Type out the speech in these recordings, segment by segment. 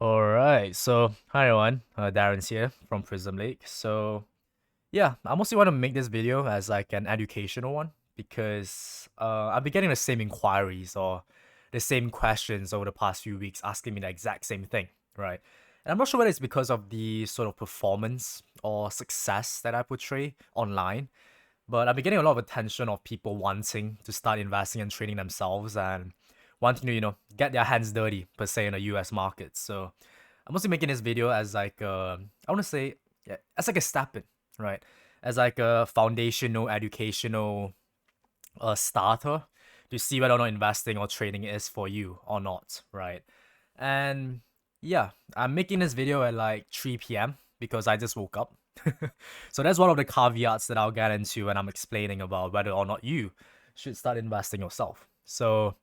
Alright, so hi everyone, Darren's here from Prism Lake. So yeah, I mostly want to make this video as like an educational one because I've been getting the same inquiries or the same questions over the past few weeks asking me the exact same thing, right? And I'm not sure whether it's because of the sort of performance or success that I portray online, but I've been getting a lot of attention of people wanting to start investing and trading themselves and wanting to, get their hands dirty per se in the US market. So I'm mostly making this video as like I want to say yeah, as like a step in, right? As like a foundational, educational starter to see whether or not investing or trading is for you or not, right? And yeah, I'm making this video at like 3 p.m. because I just woke up. So that's one of the caveats that I'll get into when I'm explaining about whether or not you should start investing yourself. So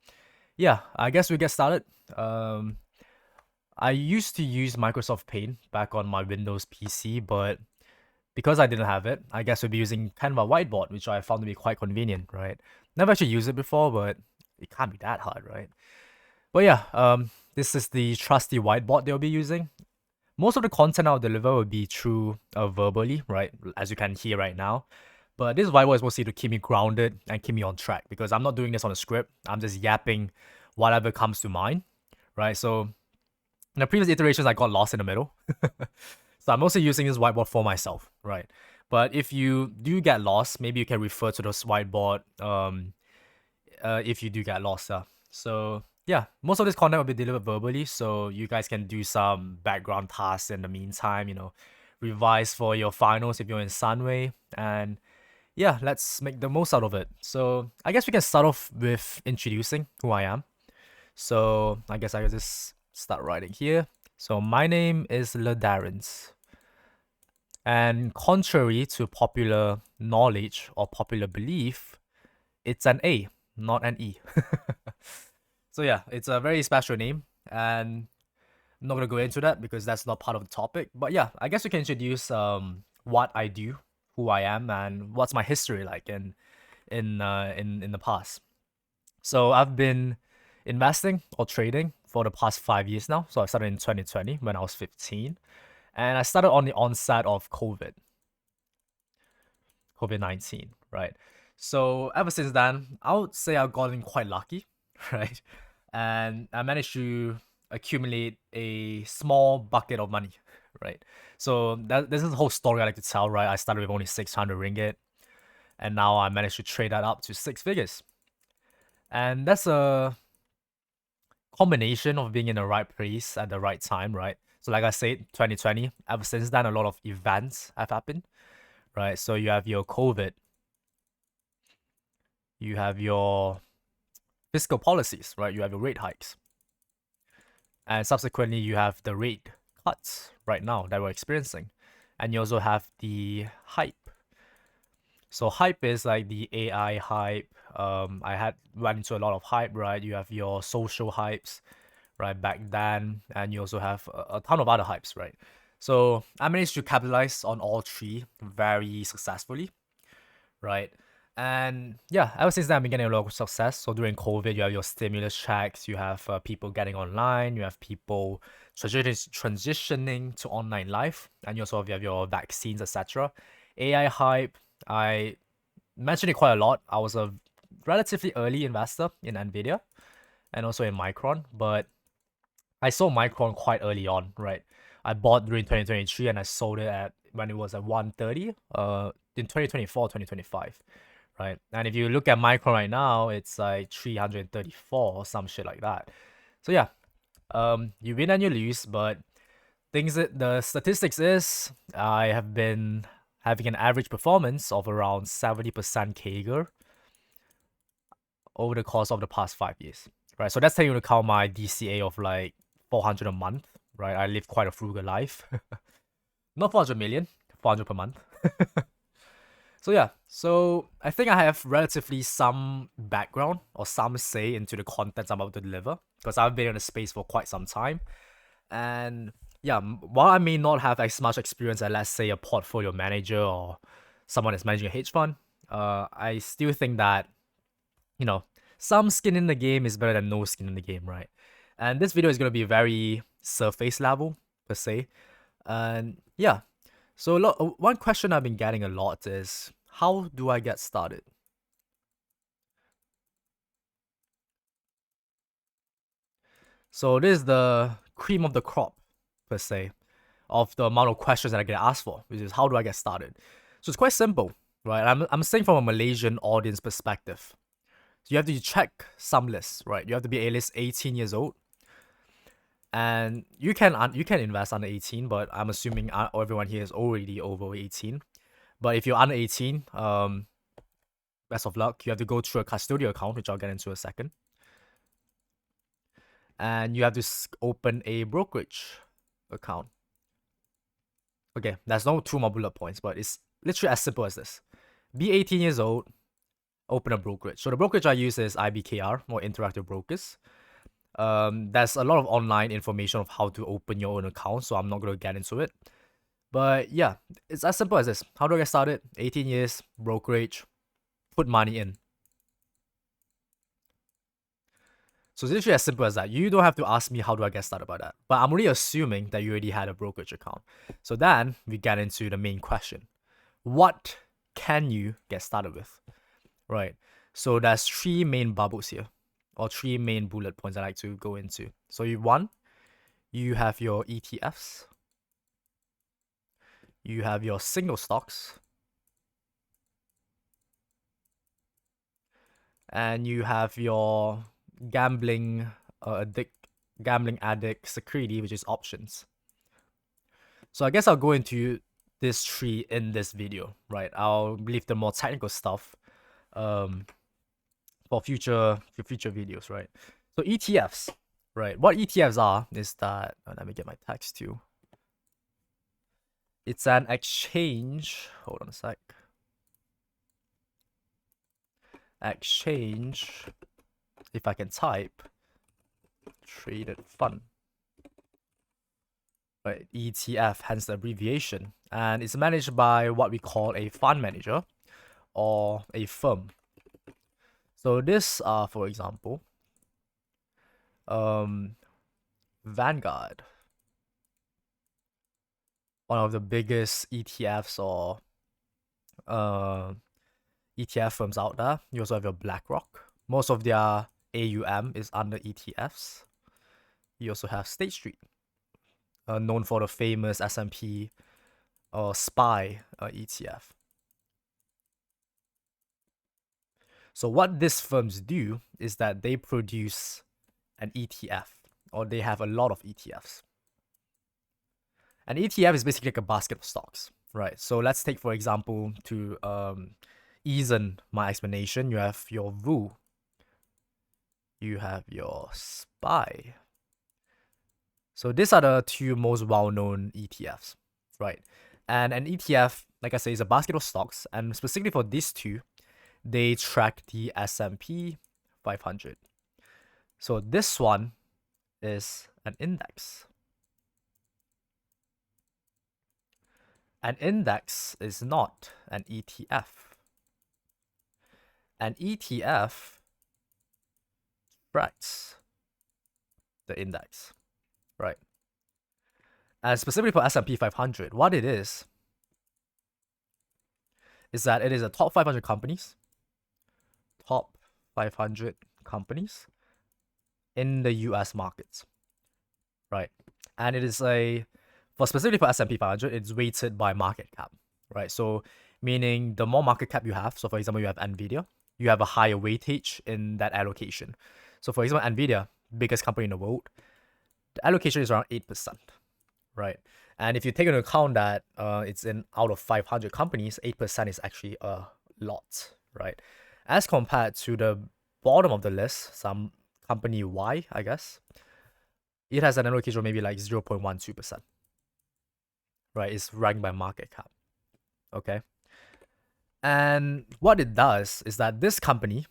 yeah, I guess we get started. Um, I used to use Microsoft Paint back on my Windows PC, but because I didn't have it, I guess we'll be using kind of a whiteboard, which I found to be quite convenient, right? Never actually used it before, but it can't be that hard, right? But yeah, this is the trusty whiteboard they'll be using. Most of the content I'll deliver will be through verbally, right? As you can hear right now. But this whiteboard is mostly to keep me grounded and keep me on track because I'm not doing this on a script. I'm just yapping whatever comes to mind, right? So in the previous iterations, I got lost in the middle. So I'm mostly using this whiteboard for myself, right? But if you do get lost, maybe you can refer to this whiteboard if you do get lost. So yeah, most of this content will be delivered verbally, so you guys can do some background tasks in the meantime, revise for your finals if you're in Sunway. And yeah, let's make the most out of it. So I guess we can start off with introducing who I am. So I guess I will just start writing here. So my name is Darrens. And contrary to popular knowledge or popular belief, it's an A, not an E. So yeah, it's a very special name, and I'm not gonna go into that because that's not part of the topic. But yeah, I guess we can introduce what I do, who I am, and what's my history like in the past. So I've been investing or trading for the past 5 years now. So I started in 2020 when I was 15, and I started on the onset of COVID-19, right? So ever since then, I would say I've gotten quite lucky, right? And I managed to accumulate a small bucket of money, right? So this is the whole story I like to tell, right? I started with only 600 ringgit, and now I managed to trade that up to six figures. And that's a combination of being in the right place at the right time, right? So like I said, 2020, ever since then, a lot of events have happened, right? So you have your COVID, you have your fiscal policies, right? You have your rate hikes. And subsequently, you have the rate cuts right now that we're experiencing. And you also have the hype. So hype is like the AI hype. I had run into a lot of hype, right? You have your social hypes, right, back then, and you also have a ton of other hypes, right? So I managed to capitalize on all three very successfully, right? And yeah, ever since then, I've been getting a lot of success. So during COVID, you have your stimulus checks, you have people getting online, you have people transitioning to online life, and you also have your vaccines, etc. AI hype, I mentioned it quite a lot. I was a relatively early investor in Nvidia and also in Micron, but I sold Micron quite early on, right? I bought during 2023 and I sold it at when it was at 130 in 2024, 2025, right? And if you look at Micron right now, it's like 334 or some shit like that. So yeah, you win and you lose, but the statistics is I have been having an average performance of around 70% CAGR over the course of the past 5 years, right? So that's taking into account my DCA of like 400 a month, right? I live quite a frugal life. Not 400 million, 400 per month. So yeah, so I think I have relatively some background or some say into the contents I'm about to deliver because I've been in the space for quite some time. And yeah, while I may not have as much experience as, let's say, a portfolio manager or someone that's managing a hedge fund, I still think that, you know, some skin in the game is better than no skin in the game, right? And this video is going to be very surface level per se. And yeah, so one question I've been getting a lot is, how do I get started? So this is the cream of the crop per se of the amount of questions that I get asked for, which is how do I get started? So it's quite simple, right? I'm saying from a Malaysian audience perspective. So you have to check some lists, right? You have to be at least 18 years old, and you can invest under 18, but I'm assuming everyone here is already over 18. But if you're under 18, best of luck. You have to go through a custodial account, which I'll get into a second, and you have to open a brokerage account. Okay, there's no two more bullet points, but it's literally as simple as this. Be 18 years old, open a brokerage. So the brokerage I use is IBKR, or Interactive Brokers. There's a lot of online information of how to open your own account, so I'm not going to get into it. But yeah, it's as simple as this. How do I get started? 18 years, brokerage, put money in. So it's literally as simple as that. You don't have to ask me how do I get started by that. But I'm already assuming that you already had a brokerage account. So then we get into the main question. What can you get started with? Right. So there's three main bubbles here, or three main bullet points I like to go into. So you have your ETFs. You have your single stocks. And you have your gambling addict security, which is options. So I guess I'll go into this three in this video, right? I'll leave the more technical stuff for future videos, right? So ETFs, right? What ETFs are is that, let me get my text too. It's an exchange. Hold on a sec. Exchange. If I can type, traded fund. Right, ETF, hence the abbreviation, and it's managed by what we call a fund manager or a firm. So this, for example, Vanguard, one of the biggest ETFs or ETF firms out there. You also have your BlackRock. Most of their AUM is under ETFs. You also have State Street, known for the famous S&P or SPY ETF. So what these firms do is that they produce an ETF, or they have a lot of ETFs. An ETF is basically like a basket of stocks, right? So let's take, for example, to ease my explanation, you have your VU, you have your SPY. So these are the two most well-known ETFs, right? And an ETF, like I say, is a basket of stocks, and specifically for these two, they track the S&P 500. So this one is an index. An index is not an ETF. An ETF tracks the index, right? And specifically for S&P 500, what it is that it is a top 500 companies in the US markets, right? And it is specifically for S&P 500, it's weighted by market cap, right? So meaning the more market cap you have, so for example, you have Nvidia, you have a higher weightage in that allocation. So for example, Nvidia, biggest company in the world, the allocation is around 8%, right? And if you take into account that it's out of 500 companies, 8% is actually a lot, right? As compared to the bottom of the list, some company Y, I guess, it has an allocation of maybe like 0.12%, right? It's ranked by market cap, okay? And what it does is that this company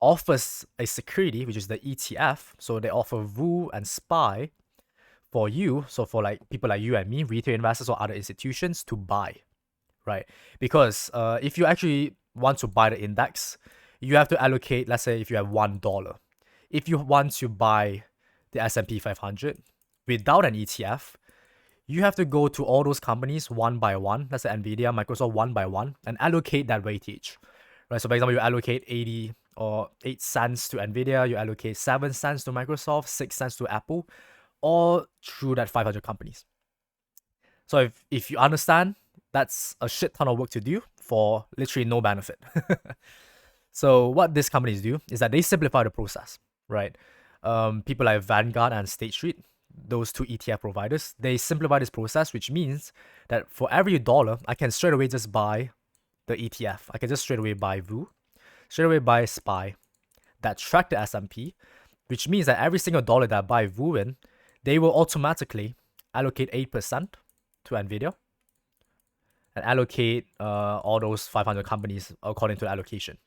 offers a security, which is the ETF. So they offer VU and SPY for you, so for like people like you and me, retail investors or other institutions, to buy, right? Because if you actually want to buy the index, you have to allocate, let's say if you have $1. If you want to buy the S&P 500, without an ETF, you have to go to all those companies one by one. That's the Nvidia, Microsoft, one by one, and allocate that weightage. Right. So for example, you allocate 80 or 8 cents to Nvidia, you allocate 7 cents to Microsoft, 6 cents to Apple, all through that 500 companies. So if you understand, that's a shit ton of work to do for literally no benefit. So what these companies do is that they simplify the process, right? People like Vanguard and State Street, those two ETF providers, they simplify this process, which means that for every dollar, I can straight away just buy the ETF. I can just straight away buy VU, straight away buy SPY that track the S&P, which means that every single dollar that I buy VU in, they will automatically allocate 8% to NVIDIA and allocate all those 500 companies according to the allocation.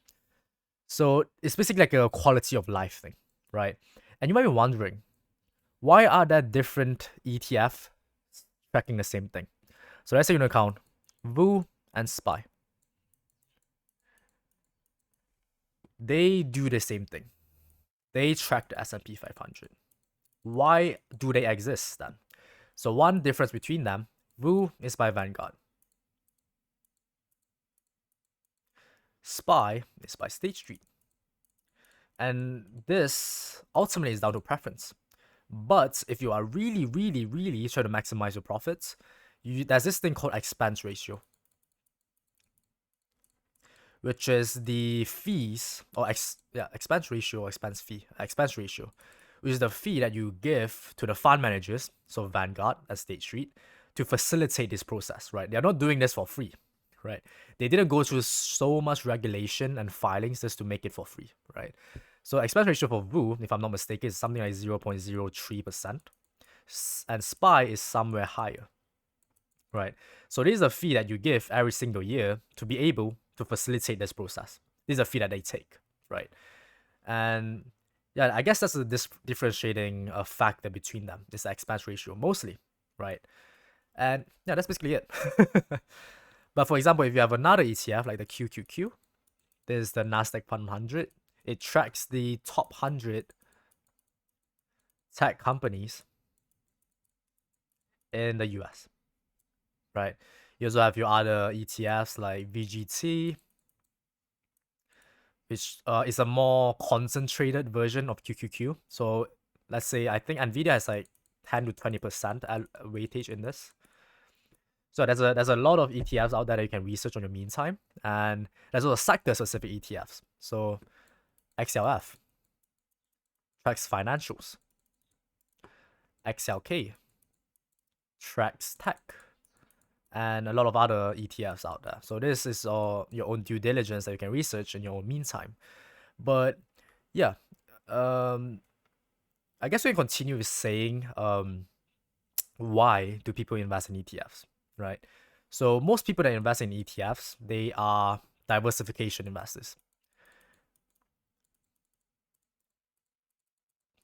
So it's basically like a quality of life thing, right? And you might be wondering, why are there different ETF tracking the same thing? So let's say you account VU and SPY. They do the same thing. They track the S&P 500. Why do they exist then? So one difference between them, VU is by Vanguard. SPY is by State Street. And this ultimately is down to preference. But if you are really, really, really trying to maximize your profits, there's this thing called expense ratio, which is the fees or expense ratio or expense ratio, which is the fee that you give to the fund managers, so Vanguard and State Street, to facilitate this process, right? They're not doing this for free, right? They didn't go through so much regulation and filings just to make it for free, right? So expense ratio for VU, if I'm not mistaken, is something like 0.03%, and SPY is somewhere higher, right? So this is a fee that you give every single year to be able to facilitate this process. This is a fee that they take, right? And yeah, I guess that's a differentiating factor between them. It's the expense ratio mostly, right? And yeah, that's basically it. But for example, if you have another ETF like the QQQ, this is the Nasdaq 100. It tracks the top 100 tech companies in the US, right? You also have your other ETFs like VGT, which is a more concentrated version of QQQ. So let's say I think Nvidia has like 10 to 20% weightage in this. So there's a lot of ETFs out there that you can research on your meantime, and there's also sector-specific ETFs. So XLF tracks financials. XLK tracks tech, and a lot of other ETFs out there. So this is all your own due diligence that you can research in your own meantime. But yeah, I guess we can continue with saying why do people invest in ETFs, right? So most people that invest in ETFs, they are diversification investors.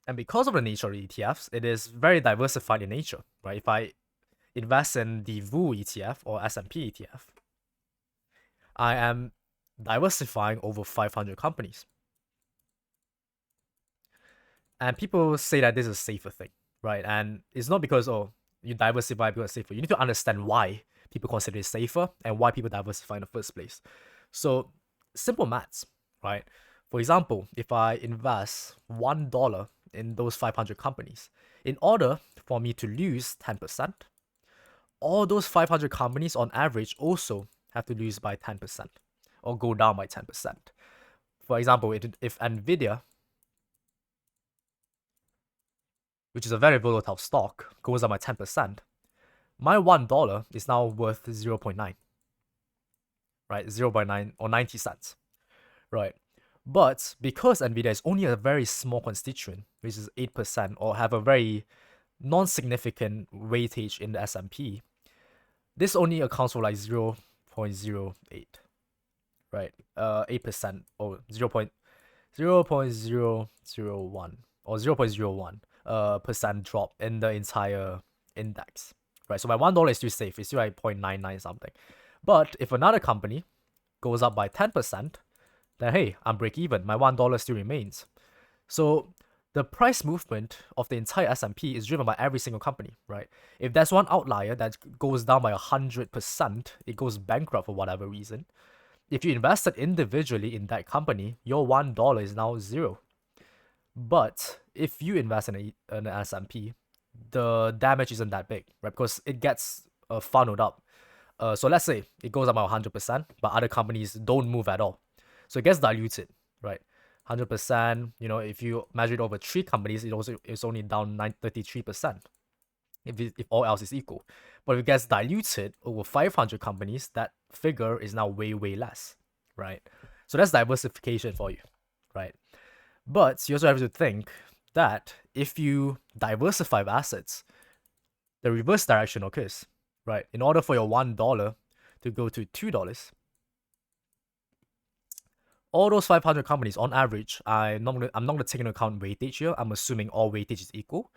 And because of the nature of the ETFs, it is very diversified in nature, right? If I invest in the VU ETF or S&P ETF, I am diversifying over 500 companies. And people say that this is a safer thing, right? And it's not because, oh, you diversify because it's safer. You need to understand why people consider it safer and why people diversify in the first place. So simple maths, right? For example, if I invest $1 in those 500 companies, in order for me to lose 10%, all those 500 companies on average also have to lose by 10% or go down by 10%. For example, if Nvidia, which is a very volatile stock, goes up by 10%, my $1 is now worth 0.9, right? 0.9 or 90 cents, right? But because Nvidia is only a very small constituent, which is 8%, or have a very non-significant weightage in the S&P, this only accounts for like 0.08, right? 8% or 0.001 or 0.01 percent drop in the entire index, right? So my $1 is still safe. It's still like 0.99 something. But if another company goes up by 10%, then hey, I'm break even. My $1 still remains. So the price movement of the entire S&P is driven by every single company, right? If there's one outlier that goes down by 100%, it goes bankrupt for whatever reason. If you invested individually in that company, your $1 is now zero. But if you invest in an S&P, the damage isn't that big, right? Because it gets funneled up. So let's say it goes up by 100%, but other companies don't move at all. So it gets diluted, right? 100%, if you measure it over 3 companies, it's only down 33% if all else is equal. But if it gets diluted over 500 companies, that figure is now way, way less, right? So that's diversification for you, right? But you also have to think that if you diversify assets, the reverse direction occurs, right? In order for your $1 to go to $2, all those 500 companies on average, I'm not gonna take into account weightage here. I'm assuming all weightage is equal.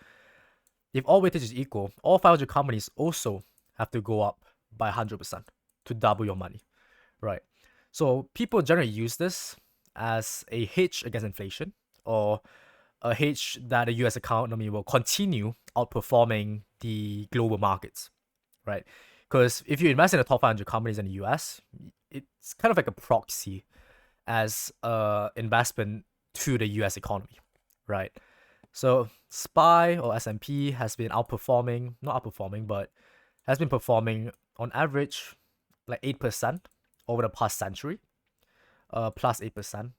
If all weightage is equal, all 500 companies also have to go up by 100% to double your money, right? So people generally use this as a hedge against inflation, or a hedge that the US economy will continue outperforming the global markets, right? Because if you invest in the top 500 companies in the US, it's kind of like a proxy as investment to the US economy, right? So SPY or S&P has been not outperforming, but has been performing on average like 8% over the past century, plus 8%.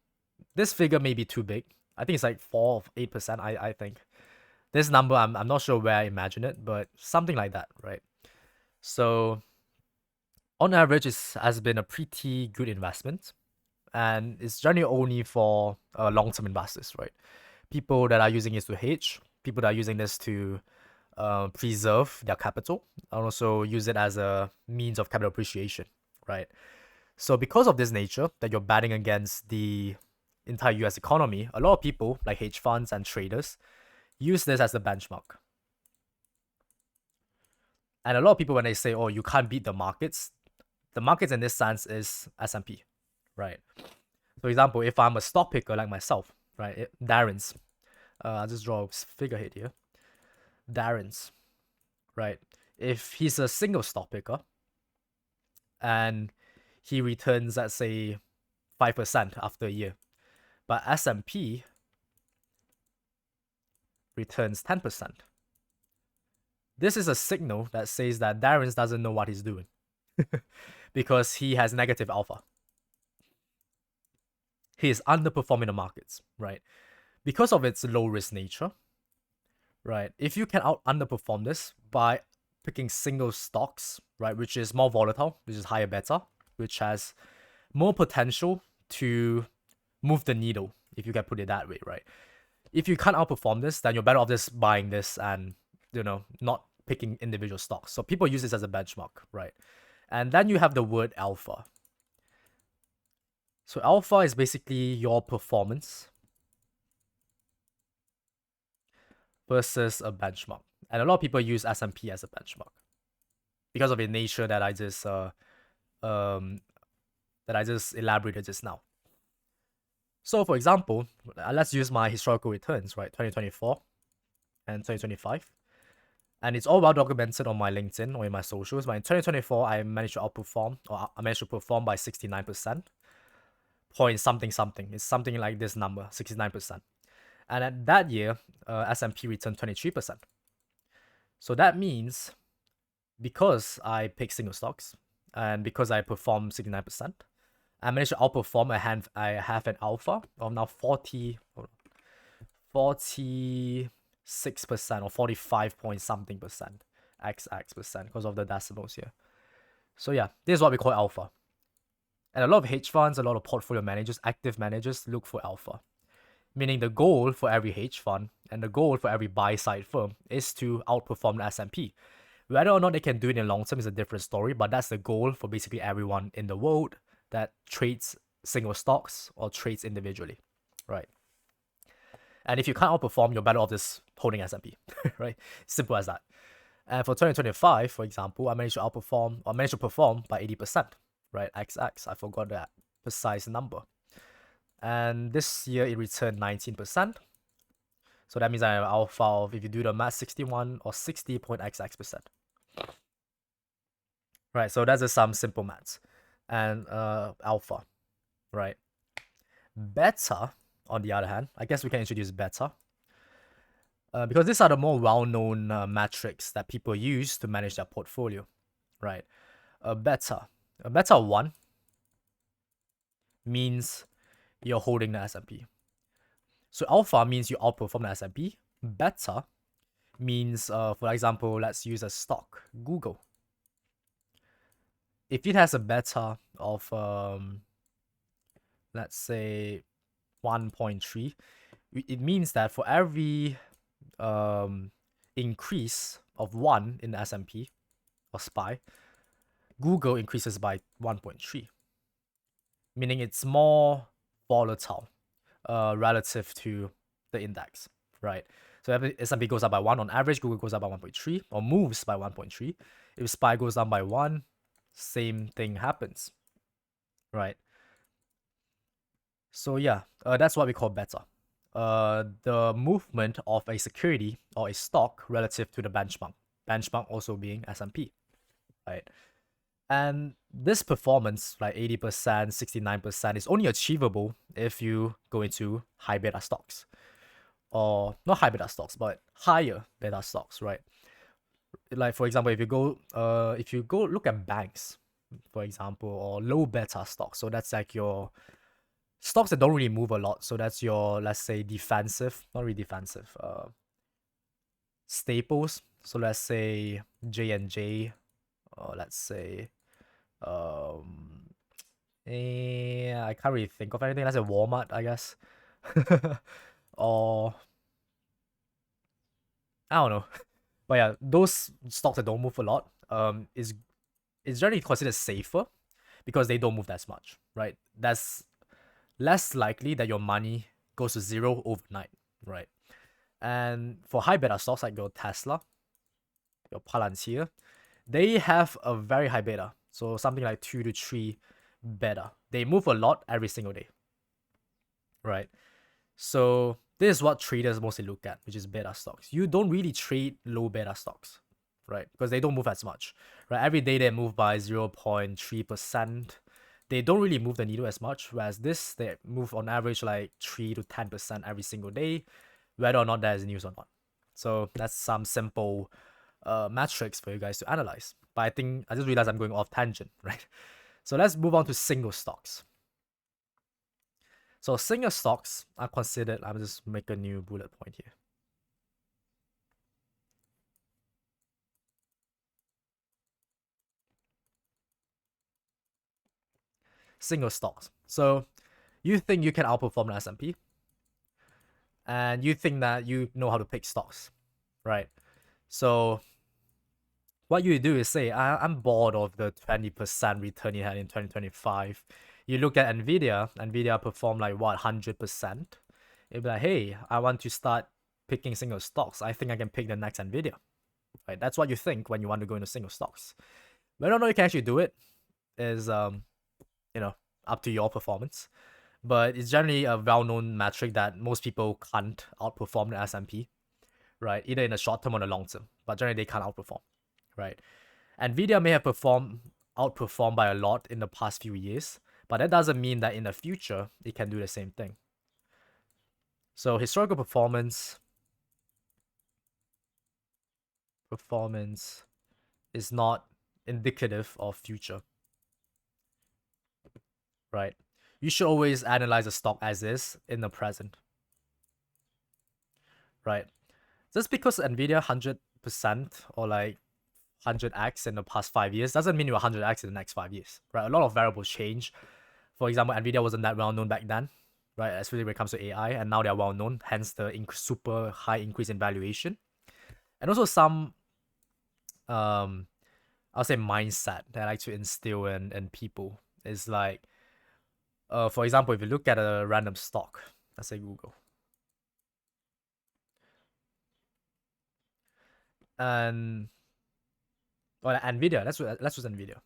This figure may be too big. I think it's like 4 or 8%, I think. This number, I'm not sure where I imagine it, but something like that, right? So on average, it has been a pretty good investment, and it's generally only for long-term investors, right? People that are using this to hedge, people that are using this to preserve their capital, and also use it as a means of capital appreciation, right? So because of this nature, that you're batting against the entire US economy, a lot of people, like hedge funds and traders, use this as a benchmark. And a lot of people, when they say, oh, you can't beat the markets in this sense is S&P, right? For example, if I'm a stock picker like myself, right, Darren's, I'll just draw a figurehead here. Darren's, right? If he's a single stock picker and he returns, let's say, 5% after a year, but S&P returns 10%. This is a signal that says that Darren's doesn't know what he's doing because he has negative alpha. He is underperforming the markets, right? Because of its low risk nature, right? If you can underperform this by picking single stocks, right, which is more volatile, which is higher beta, which has more potential to move the needle, if you can put it that way, right? If you can't outperform this, then you're better off just buying this and, not picking individual stocks. So people use this as a benchmark, right? And then you have the word alpha. So alpha is basically your performance versus a benchmark. And a lot of people use S&P as a benchmark because of the nature that I just elaborated just now. So for example, let's use my historical returns, right? 2024 and 2025. And it's all well documented on my LinkedIn or in my socials. But in 2024, I managed to outperform, or I managed to perform by 69%. Point something something. It's something like this number, 69%. And at that year, S&P returned 23%. So that means because I picked single stocks and because I performed 69%, I managed to outperform. I have an alpha of now 46% or 45 point something percent, XX% because of the decimals here. So yeah, this is what we call alpha. And a lot of hedge funds, a lot of portfolio managers, active managers look for alpha. Meaning the goal for every hedge fund and the goal for every buy-side firm is to outperform the S&P. Whether or not they can do it in the long term is a different story, but that's the goal for basically everyone in the world that trades single stocks or trades individually, right? And if you can't outperform, you're better off just holding S&P, right? Simple as that. And for 2025, for example, I managed to perform by 80%, right? XX, I forgot that precise number. And this year it returned 19%. So that means I have alpha of, if you do the math, 61 or 60.xx%. Right, so that's just some simple maths. And alpha, right? Beta, on the other hand, I guess we can introduce beta. Because these are the more well-known metrics that people use to manage their portfolio, right? Beta 1 means you're holding the S&P. So alpha means you outperform the S&P. Beta means, for example, let's use a stock, Google. If it has a beta of, let's say 1.3, it means that for every increase of 1 in the S&P or SPY, Google increases by 1.3, meaning it's more volatile relative to the index, right? So if S&P goes up by 1 on average, Google goes up by 1.3 or moves by 1.3. If SPY goes down by 1, same thing happens, right? So yeah, that's what we call beta. The movement of a security or a stock relative to the benchmark also being S&P, right? And this performance, like 80%, 69%, is only achievable if you go into high beta stocks. Or not high beta stocks, but higher beta stocks, right? Like for example, if you go look at banks, for example, or low beta stocks. So that's like your stocks that don't really move a lot. So that's your, let's say, defensive, not really defensive, staples. So let's say J&J, or let's say I can't really think of anything. Let's say Walmart, I guess. Or I don't know. But yeah, those stocks that don't move a lot, is generally considered safer because they don't move as much, right? That's less likely that your money goes to zero overnight, right? And for high beta stocks like your Tesla, your Palantir, they have a very high beta. So something like 2 to 3 beta. They move a lot every single day, right? So this is what traders mostly look at, which is beta stocks. You don't really trade low beta stocks, right? Because they don't move as much, right? Every day they move by 0.3%. They don't really move the needle as much, whereas this, they move on average like 3 to 10% every single day, whether or not there's news or not. So that's some simple metrics for you guys to analyze. But I think I just realized I'm going off tangent, right? So let's move on to single stocks. So single stocks are considered, I'll just make a new bullet point here. Single stocks. So you think you can outperform the S&P, and you think that you know how to pick stocks, right? So what you do is say, I'm bored of the 20% return you had in 2025. You look at Nvidia performed like what, 100%. You'll be like, hey, I want to start picking single stocks. I think I can pick the next Nvidia, right? That's what you think when you want to go into single stocks. Whether or not you can actually do it is, up to your performance. But it's generally a well-known metric that most people can't outperform the S&P, right? Either in the short term or the long term, but generally they can't outperform, right? Nvidia may have outperformed by a lot in the past few years, but that doesn't mean that in the future it can do the same thing. So historical performance is not indicative of future, right? You should always analyze a stock as is in the present, right? Just because Nvidia 100% or like 100x in the past 5 years doesn't mean you're 100x in the next 5 years, right? A lot of variables change. For example, Nvidia wasn't that well known back then, right? Especially when it comes to AI, and now they're well known, hence the super high increase in valuation. And also some, I'll say mindset that I like to instill in people is like, for example, if you look at a random stock, let's say Google, and or Nvidia, let's use Nvidia.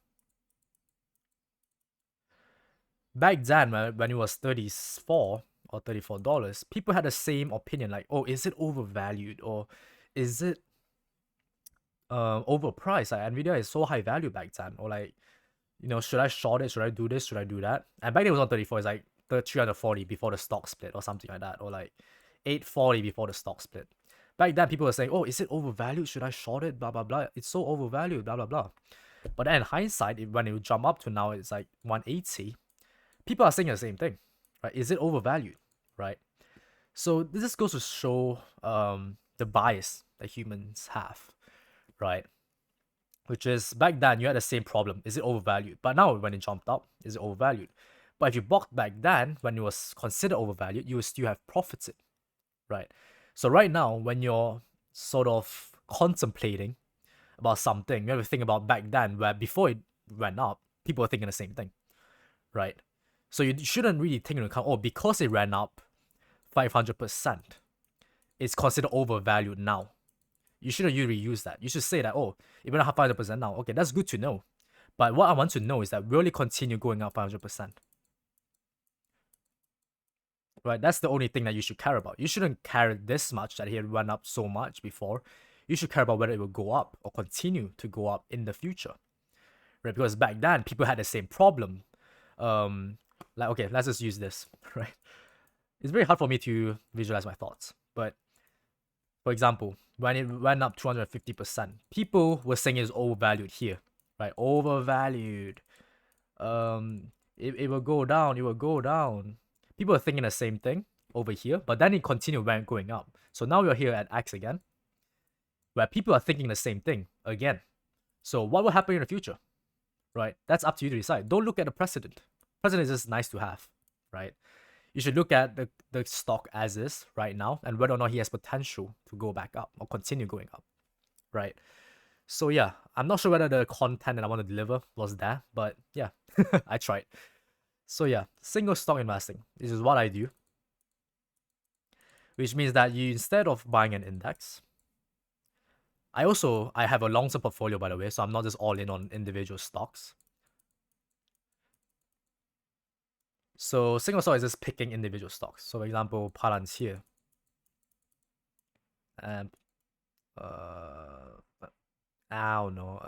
Back then, when it was 34, or $34, people had the same opinion, like, oh, is it overvalued, or is it overpriced? Like, Nvidia is so high value back then, or like, should I short it? Should I do this? Should I do that? And back then it was not 34, it's like the 340 before the stock split or something like that, or like 840 before the stock split. Back then people were saying, oh, is it overvalued? Should I short it? Blah blah blah. It's so overvalued, blah blah blah. But then in hindsight, when it jump up to now, it's like 180. People are saying the same thing, right? Is it overvalued, right? So this just goes to show the bias that humans have, right? Which is back then you had the same problem. Is it overvalued? But now when it jumped up, is it overvalued? But if you bought back then when it was considered overvalued, you would still have profited, right? So right now, when you're sort of contemplating about something, you have to think about back then where before it went up, people were thinking the same thing, right? So you shouldn't really take into account, oh, because it ran up 500%, it's considered overvalued now. You shouldn't usually use that. You should say that, oh, it went up 500% now. Okay, that's good to know. But what I want to know is that will it continue going up 500%? Right? That's the only thing that you should care about. You shouldn't care this much that it had run up so much before. You should care about whether it will go up or continue to go up in the future. Right? Because back then, people had the same problem. Like, okay, let's just use this, right? It's very hard for me to visualize my thoughts. But for example, when it went up 250%, people were saying it's overvalued here, right? Overvalued. It will go down, it will go down. People are thinking the same thing over here, but then it continued going up. So now we're here at X again, where people are thinking the same thing again. So what will happen in the future, right? That's up to you to decide. Don't look at the precedent. Precedent is just nice to have, right? You should look at the stock as is right now and whether or not he has potential to go back up or continue going up, right? So yeah, I'm not sure whether the content that I want to deliver was there, but yeah, I tried. So yeah, single stock investing. This is what I do, which means that you, instead of buying an index, I have a long-term portfolio, by the way, so I'm not just all in on individual stocks. So single stock is just picking individual stocks. So for example, Palantir and I don't know,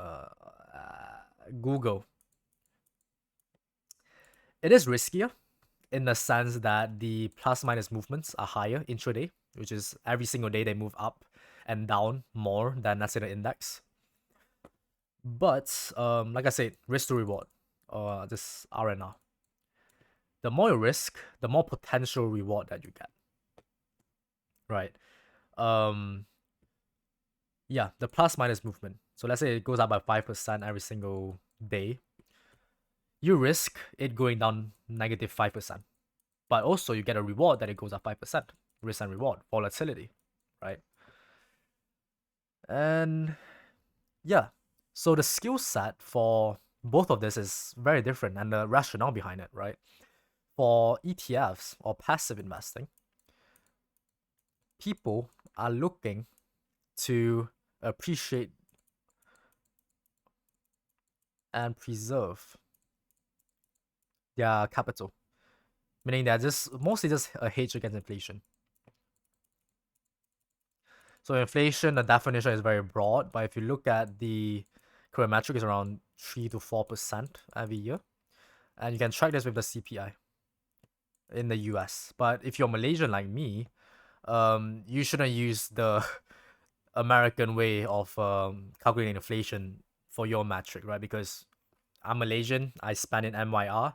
Google. It is riskier in the sense that the plus minus movements are higher intraday, which is every single day they move up and down more than, let's say, the index. But like I said, risk to reward, this RNR. The more you risk, the more potential reward that you get. Right. Yeah, the plus minus movement. So let's say it goes up by 5% every single day. You risk it going down negative 5%. But also you get a reward that it goes up 5%. Risk and reward, volatility, right? And yeah, so the skill set for both of this is very different, and the rationale behind it, right? For ETFs or passive investing, people are looking to appreciate and preserve their capital, meaning they're just mostly just a hedge against inflation. So inflation, the definition is very broad, but if you look at the current metric, is around 3 to 4% every year, and you can track this with the CPI in the US. But if you're Malaysian like me, you shouldn't use the American way of calculating inflation for your metric, right? Because I'm Malaysian, I spend in MYR,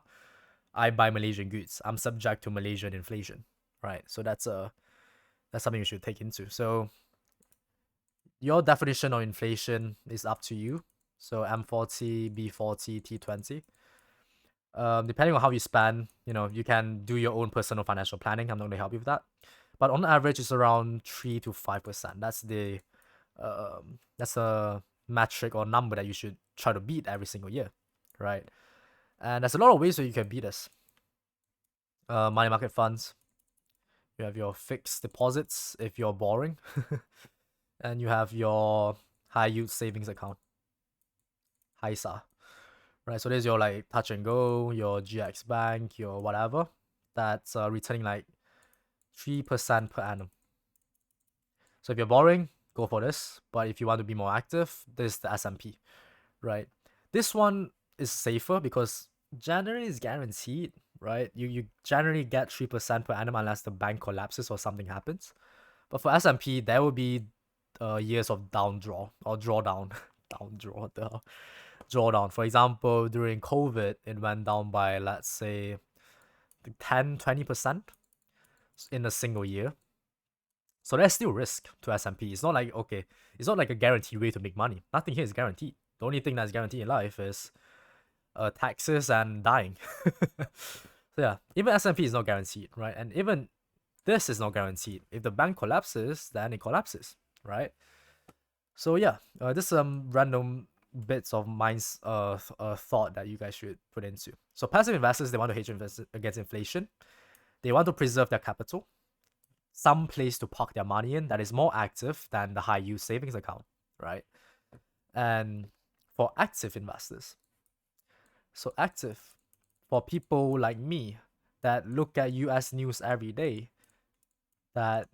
I buy Malaysian goods. I'm subject to Malaysian inflation, right? So that's something you should take into. So your definition of inflation is up to you. So M40, B40, T20. Depending on how you spend, you can do your own personal financial planning. I'm not going to help you with that. But on average, it's around 3 to 5%. That's a metric or number that you should try to beat every single year, right? And there's a lot of ways that you can beat this. Money market funds. You have your fixed deposits if you're borrowing. And you have your high yield savings account. HISA. Right, so there's your like touch and go, your GX Bank, your whatever. That's returning like 3% per annum. So if you're borrowing, go for this. But if you want to be more active, this is the S&P, right? This one is safer because January is guaranteed, right? You generally get 3% per annum unless the bank collapses or something happens. But for S&P, there will be years of down draw or drawdown. Down draw, the drawdown. For example, during COVID, it went down by, let's say, 10-20% in a single year. So there's still risk to S&P. It's not like, okay, it's not like a guaranteed way to make money. Nothing here is guaranteed. The only thing that's guaranteed in life is taxes and dying. So yeah, even S&P is not guaranteed, right? And even this is not guaranteed. If the bank collapses, then it collapses, right? So yeah, this random bits of minds thought that you guys should put into. So passive investors, they want to hedge against inflation. They want to preserve their capital, some place to park their money in that is more active than the high yield savings account, right? And for active investors, so active for people like me that look at US news every day, that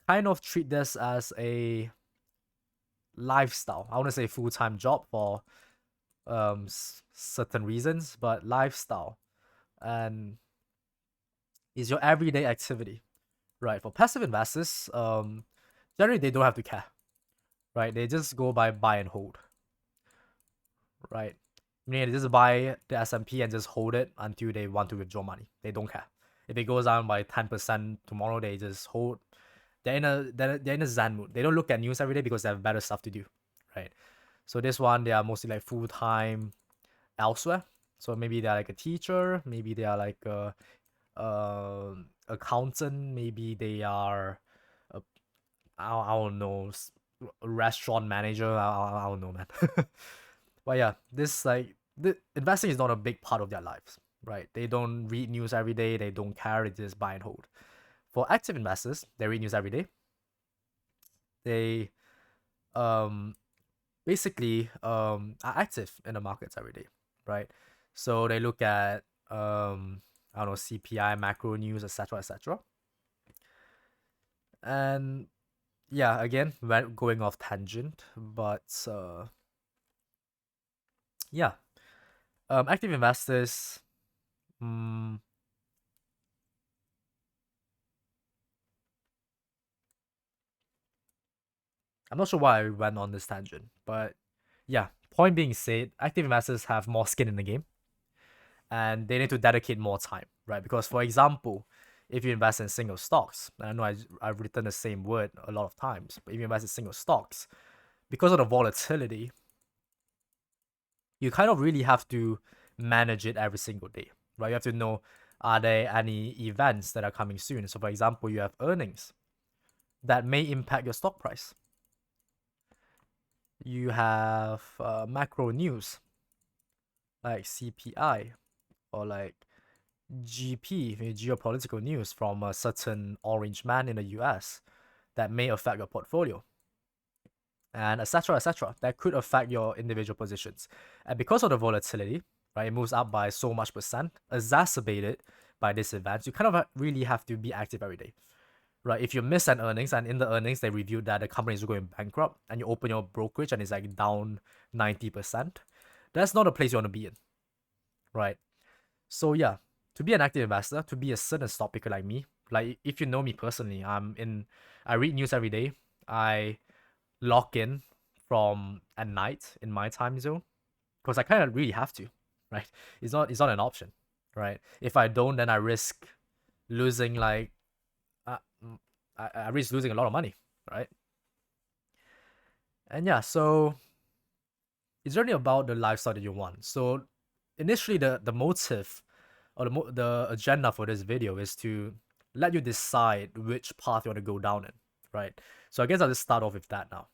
kind of treat this as a lifestyle. I want to say full-time job for certain reasons, but lifestyle and is your everyday activity, right? For passive investors, generally they don't have to care, right? They just go by buy and hold, right? I mean, they just buy the S&P and just hold it until they want to withdraw money. They don't care. If it goes down by 10% tomorrow, they just hold. They're in a zen mood. They don't look at news every day because they have better stuff to do, right? So this one, they are mostly like full time elsewhere. So maybe they're like a teacher, maybe they are like a accountant, maybe they are a, I don't know, a restaurant manager. I don't know, man. But yeah, this like the investing is not a big part of their lives, right? They don't read news every day. They don't care. They just buy and hold. For active investors, they read news every day. They basically are active in the markets every day, right? So they look at I don't know, CPI, macro news, etc., etc. And yeah, again, we're going off tangent, but yeah, active investors. Mm, I'm not sure why I went on this tangent, but yeah, point being said, active investors have more skin in the game and they need to dedicate more time, right? Because, for example, if you invest in single stocks, and I know I've written the same word a lot of times, but if you invest in single stocks, because of the volatility, you kind of really have to manage it every single day, right? You have to know, are there any events that are coming soon? So, for example, you have earnings that may impact your stock price. You have macro news like CPI or like GP, geopolitical news from a certain orange man in the US that may affect your portfolio, and etc. etc. That could affect your individual positions. And because of the volatility, right, it moves up by so much percent, exacerbated by this event, you kind of really have to be active every day. Right, if you miss an earnings and in the earnings they reviewed that the company is going bankrupt and you open your brokerage and it's like down 90%, that's not a place you want to be in, right? So yeah, to be an active investor, to be a certain stock picker like me, like if you know me personally, I read news every day. I log in from at night in my time zone because I kind of really have to, right? It's not an option, right? If I don't, then I risk losing like uh, I risk losing a lot of money, right? And yeah, so it's really about the lifestyle that you want. So initially, the motive or the agenda for this video is to let you decide which path you want to go down in, right? So I guess I'll just start off with that now.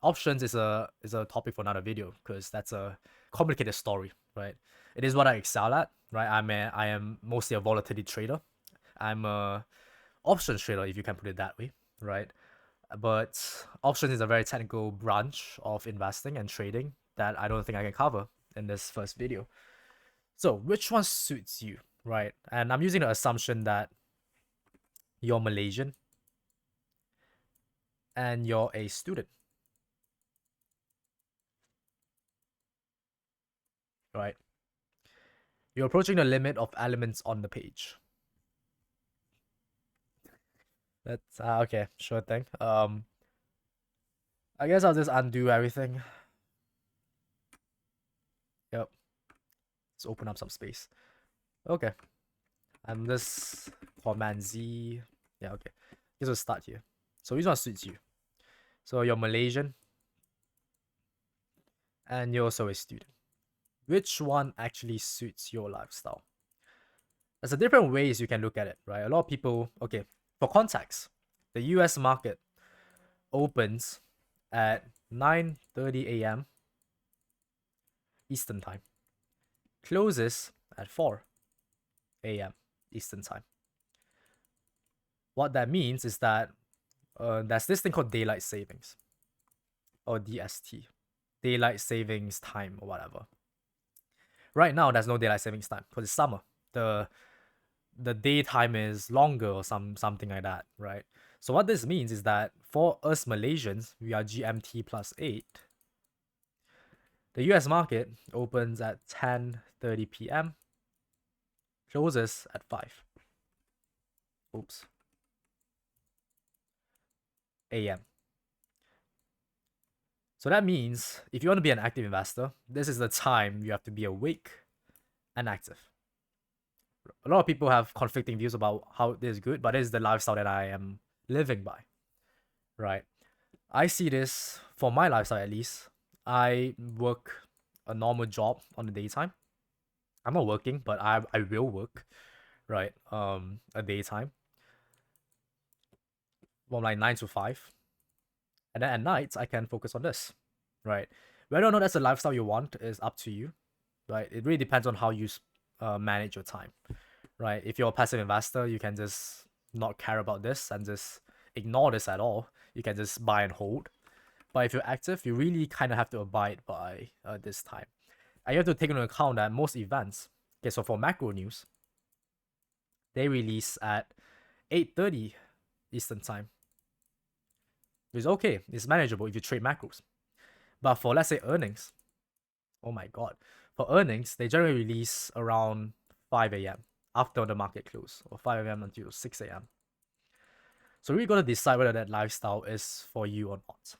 Options is a topic for another video because that's a complicated story, right? It is what I excel at, right? I am mostly a volatility trader. I'm a options trader, if you can put it that way, right? But options is a very technical branch of investing and trading that I don't think I can cover in this first video. So which one suits you, right? And I'm using the assumption that you're Malaysian, and you're a student, right? You're approaching the limit of elements on the page. That's okay, sure thing. I guess I'll just undo everything. Yep. Let's open up some space. Okay. I'm just Command Z. Yeah, okay. Guess we'll start here. So which one suits you? So you're Malaysian and you're also a student. Which one actually suits your lifestyle? There's a different ways you can look at it, right? A lot of people, okay, for context, the US market opens at 9:30 a.m. Eastern time, closes at 4 a.m. Eastern time. What that means is that there's this thing called daylight savings, or DST, daylight savings time or whatever. Right now, there's no daylight savings time because it's summer. The daytime is longer or something like that, right? So what this means is that for us Malaysians, we are GMT +8. The US market opens at 10:30 p.m., closes at 5. Oops. a.m. So that means if you want to be an active investor, this is the time you have to be awake and active. A lot of people have conflicting views about how this is good, but this is the lifestyle that I am living by, right? I see this for my lifestyle at least. I work a normal job on the daytime. I'm not working, but I will work, right? A daytime from like 9 to 5, and then at night I can focus on this, right? Whether or not that's the lifestyle you want is up to you, right? It really depends on how you manage your time, right? If you're a passive investor, you can just not care about this and just ignore this at all. You can just buy and hold. But if you're active, you really kind of have to abide by this time. And you have to take into account that most events, okay, so for macro news, they release at 8:30 Eastern time. It's okay. It's manageable if you trade macros. But for, let's say, earnings, oh my god. For earnings, they generally release around 5 a.m. after the market close, or 5 a.m. until 6 a.m. So you really got to decide whether that lifestyle is for you or not,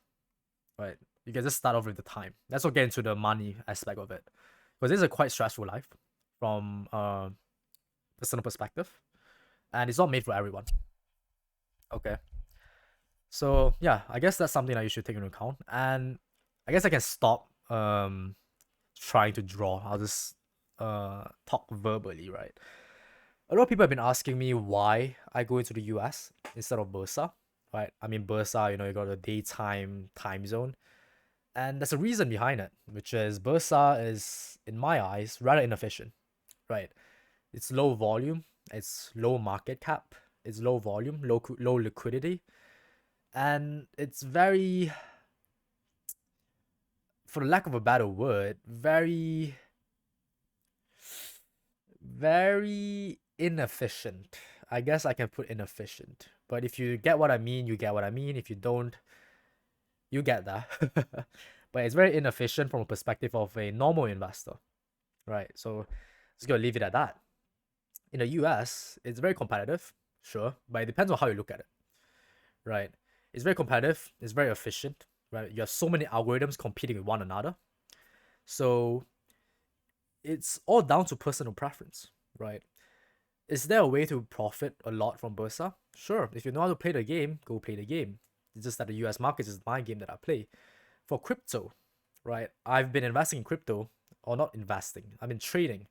right? You can just start off with the time. Let's not get into the money aspect of it, because this is a quite stressful life from a personal perspective, and it's not made for everyone. Okay. So yeah, I guess that's something that you should take into account, and I guess I can stop trying to draw. I'll just talk verbally, right? A lot of people have been asking me why I go into the US instead of Bursa, right? I mean, Bursa, you got a daytime time zone, and there's a reason behind it, which is Bursa is, in my eyes, rather inefficient, right? It's low volume, it's low market cap, it's low volume, low liquidity, and it's very, for the lack of a better word, very inefficient. I guess I can put inefficient. But if you get what I mean, you get what I mean. If you don't, you get that. But it's very inefficient from a perspective of a normal investor, right? So just gonna leave it at that. In the US, it's very competitive, sure, but it depends on how you look at it, right? It's very competitive, it's very efficient, right? You have so many algorithms competing with one another. So it's all down to personal preference, right? Is there a way to profit a lot from Bursa? Sure. If you know how to play the game, go play the game. It's just that the US market is my game that I play. For crypto, right? I've been investing in crypto, or not investing, I've been trading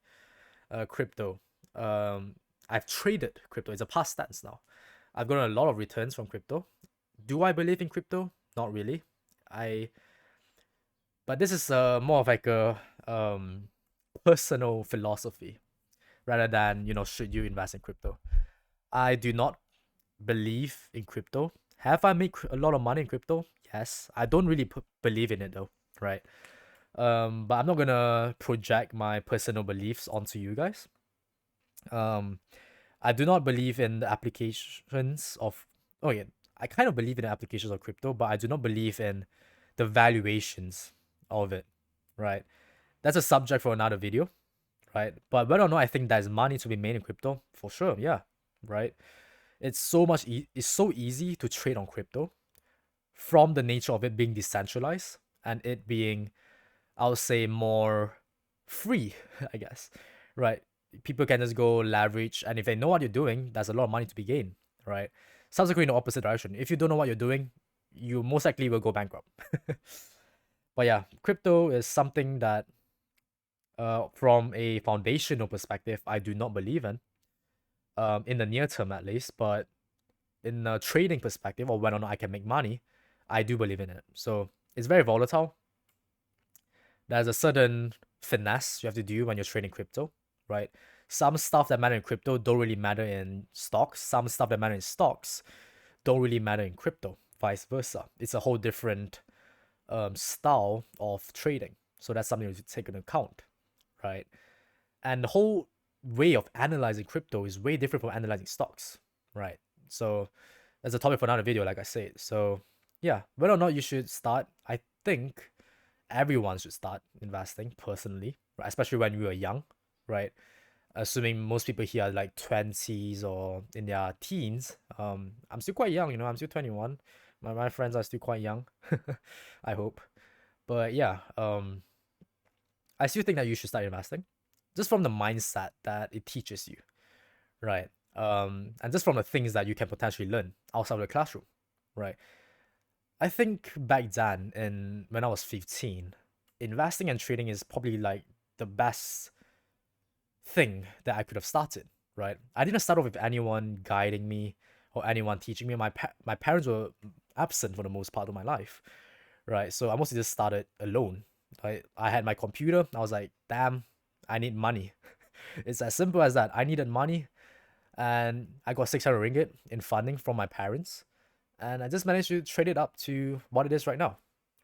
crypto. I've traded crypto. It's a past tense now. I've gotten a lot of returns from crypto. Do I believe in crypto? Not really. But this is more of like a personal philosophy rather than, should you invest in crypto. I do not believe in crypto. Have I made a lot of money in crypto? Yes. I don't really believe in it though, right? But I'm not gonna project my personal beliefs onto you guys. I do not believe in the applications of. Oh yeah, I kind of believe in the applications of crypto, but I do not believe in the valuations of it. Right. That's a subject for another video. Right. But whether or not I think there's money to be made in crypto, for sure, yeah. Right. It's so much. It's so easy to trade on crypto from the nature of it being decentralized and it being, I would say, more free, I guess. Right. People can just go leverage, and if they know what you're doing, there's a lot of money to be gained. Right. Subsequently, in the opposite direction. If you don't know what you're doing, you most likely will go bankrupt. But yeah, crypto is something that, from a foundational perspective, I do not believe in the near term at least. But in a trading perspective, or whether or not I can make money, I do believe in it. So it's very volatile. There's a certain finesse you have to do when you're trading crypto, right? Some stuff that matter in crypto don't really matter in stocks. Some stuff that matter in stocks don't really matter in crypto, vice versa. It's a whole different style of trading. So that's something to take into account, right? And the whole way of analyzing crypto is way different from analyzing stocks, right? So that's a topic for another video, like I said. So yeah, whether or not you should start, I think everyone should start investing personally, right? Especially when we were young, right? Assuming most people here are like 20s or in their teens. I'm still quite young, I'm still 21. My friends are still quite young. I hope. But yeah, I still think that you should start investing just from the mindset that it teaches you, right? And just from the things that you can potentially learn outside of the classroom, right? I think back then, in when I was 15, investing and trading is probably like the best thing that I could have started, right? I didn't start off with anyone guiding me or anyone teaching me. My parents were absent for the most part of my life, right? So I mostly just started alone. Right? I had my computer. I was like, damn, I need money. It's as simple as that. I needed money, and I got 600 ringgit in funding from my parents, and I just managed to trade it up to what it is right now,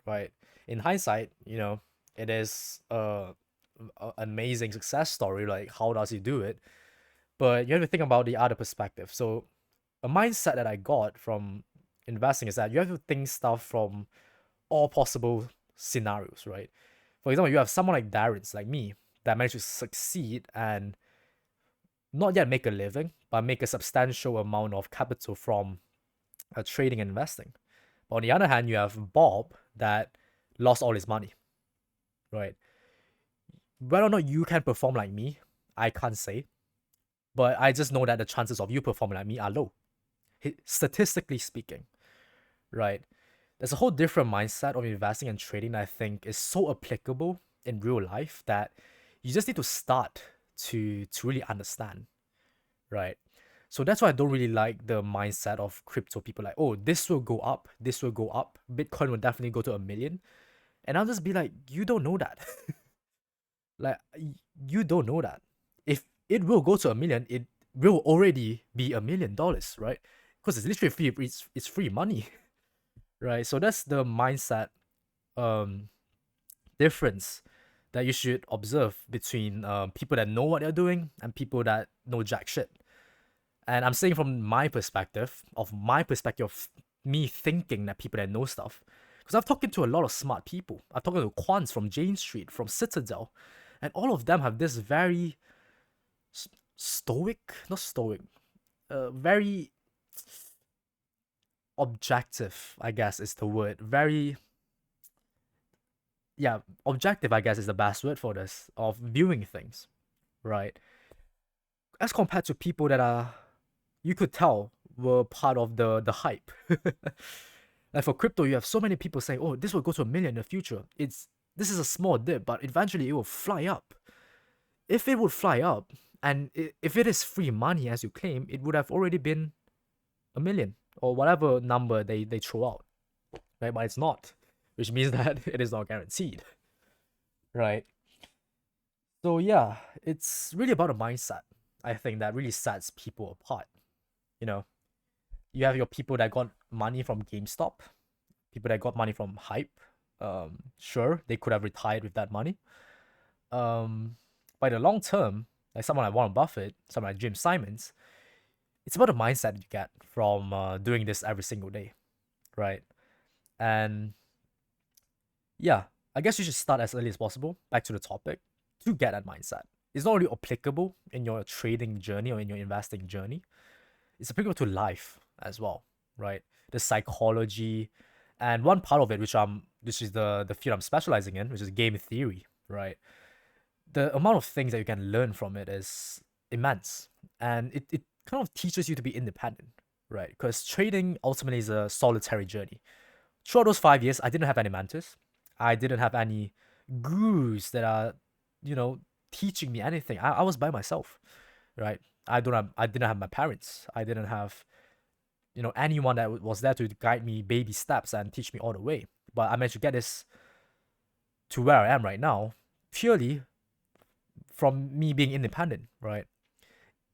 right? In hindsight, it is a amazing success story. Like, how does he do it? But you have to think about the other perspective. So, a mindset that I got from investing is that you have to think stuff from all possible scenarios, right? For example, you have someone like Darren's, like me, that managed to succeed and not yet make a living, but make a substantial amount of capital from trading and investing. But on the other hand, you have Bob that lost all his money, right? Whether or not you can perform like me, I can't say. But I just know that the chances of you performing like me are low, statistically speaking, right? There's a whole different mindset of investing and trading that I think is so applicable in real life that you just need to start to really understand, right? So that's why I don't really like the mindset of crypto people like, oh, this will go up, this will go up, Bitcoin will definitely go to 1 million. And I'll just be like, you don't know that. Like, you don't know that. If it will go to 1 million, it will already be $1 million, right? Because it's literally free, it's free money. Right? So that's the mindset um difference that you should observe between people that know what they're doing and people that know jack shit. And I'm saying from my perspective of me thinking that people that know stuff. Because I've talked to a lot of smart people. I've talked to quants from Jane Street, from Citadel, and all of them have this very stoic, not stoic, very objective, I guess is the word. Very, yeah, objective, I guess is the best word for this, of viewing things, right? As compared to people that are, you could tell, were part of the hype. Like for crypto, you have so many people saying, "Oh, this will go to 1 million in the future." This is a small dip, but eventually it will fly up. If it would fly up, and if it is free money as you claim, it would have already been 1 million or whatever number they throw out, right? But it's not, which means that it is not guaranteed, right? So yeah, it's really about a mindset. I think that really sets people apart. You know, you have your people that got money from GameStop, people that got money from hype. Sure, they could have retired with that money. By the long term, like someone like Warren Buffett, someone like Jim Simons, it's about the mindset you get from doing this every single day, right? And yeah, I guess you should start as early as possible. Back to the topic, to get that mindset. It's not only applicable in your trading journey or in your investing journey. It's applicable to life as well, right? The psychology, and one part of it, which is the field I'm specializing in, which is game theory, right? The amount of things that you can learn from it is immense, and it kind of teaches you to be independent, right? Because trading ultimately is a solitary journey. Throughout those 5 years, I didn't have any mentors. I didn't have any gurus that are, you know, teaching me anything. I was by myself, right? I didn't have my parents. I didn't have, anyone that was there to guide me baby steps and teach me all the way. But I managed to get this to where I am right now purely from me being independent, right?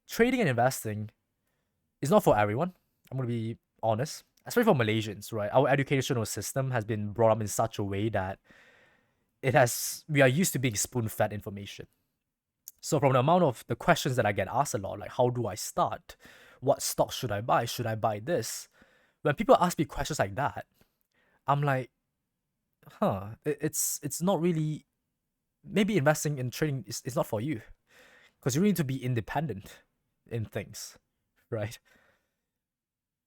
Trading and investing is not for everyone. I'm gonna be honest, especially for Malaysians, right? Our educational system has been brought up in such a way that we are used to being spoon-fed information. So from the amount of the questions that I get asked a lot, like how do I start? What stock should I buy? Should I buy this? When people ask me questions like that, I'm like, it's not really, maybe investing in trading is not for you, because you need to be independent in things, right?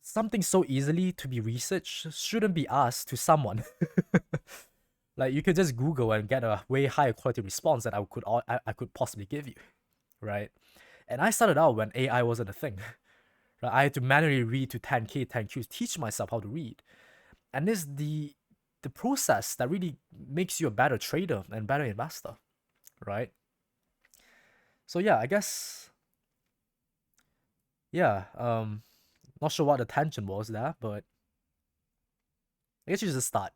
Something so easily to be researched shouldn't be asked to someone. Like you could just Google and get a way higher quality response that I could possibly give you, right? And I started out when AI wasn't a thing. Right? I had to manually read to 10K, 10Qs, teach myself how to read. And this is the process that really makes you a better trader and better investor, right? So yeah, I guess, yeah, not sure what the tension was there, but I guess you just start.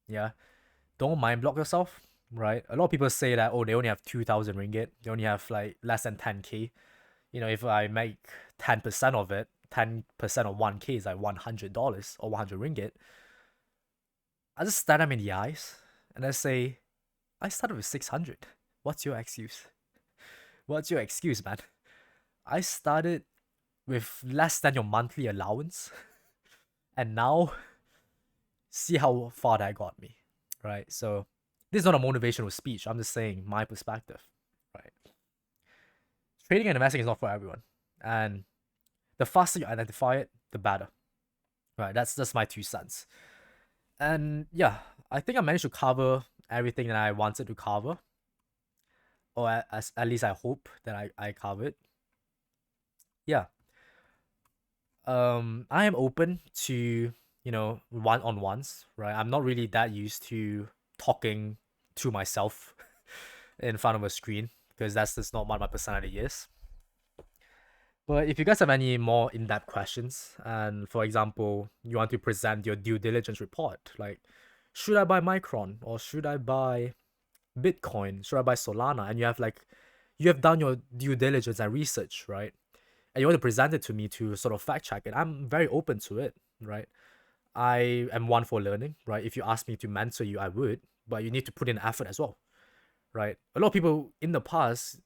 Yeah. Don't mind block yourself, right? A lot of people say that, oh, they only have 2,000 ringgit, they only have like less than 10K. If I make 10% of it, 10% of 1K is like $100 or 100 ringgit. I just stare them in the eyes and I say, I started with 600. What's your excuse? What's your excuse, man? I started with less than your monthly allowance, and now see how far that got me, right? So this is not a motivational speech. I'm just saying my perspective, right? Trading and investing is not for everyone, and the faster you identify it, the better, right? That's just my 2 cents. And yeah, I think I managed to cover everything that I wanted to cover, or at least I hope that I covered. Yeah. I am open to, one-on-ones, right? I'm not really that used to talking to myself in front of a screen, because that's just not what my personality is. But if you guys have any more in-depth questions, and for example, you want to present your due diligence report, like, should I buy Micron or should I buy Bitcoin? Should I buy Solana? And you have done your due diligence and research, right? And you want to present it to me to sort of fact check it. I'm very open to it, right? I am one for learning, right? If you ask me to mentor you, I would, but you need to put in effort as well, right? A lot of people in the past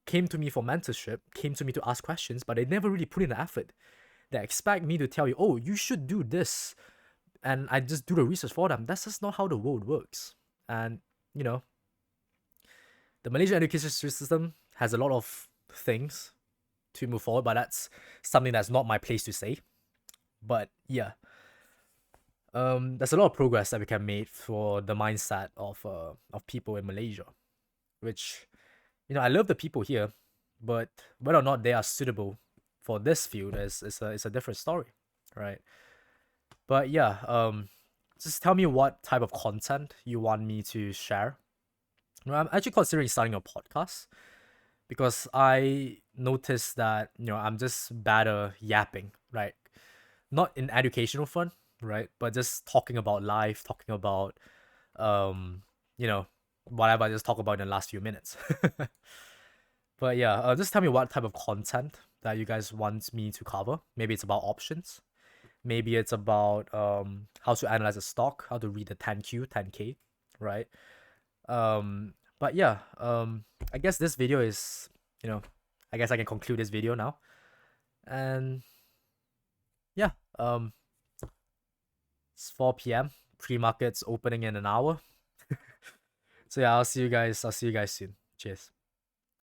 came to me for mentorship, came to me to ask questions, but they never really put in the effort. They expect me to tell you, oh, you should do this. And I just do the research for them. That's just not how the world works. And, you know, the Malaysian education system has a lot of things to move forward, but that's something that's not my place to say. But yeah, there's a lot of progress that we can make for the mindset of people in Malaysia, which, I love the people here, but whether or not they are suitable for this field is a different story, right? But yeah, just tell me what type of content you want me to share. I'm actually considering starting a podcast, because I noticed that, I'm just better yapping, right? Not in educational fun, right? But just talking about life, talking about, um, you know, whatever I just talk about in the last few minutes. But yeah, just tell me what type of content that you guys want me to cover. Maybe it's about options. Maybe it's about how to analyze a stock, how to read the 10Q, 10K, right? But yeah, I guess this video is, I guess I can conclude this video now. And yeah, it's 4 p.m. Pre-market's opening in an hour. So yeah, I'll see you guys soon. Cheers.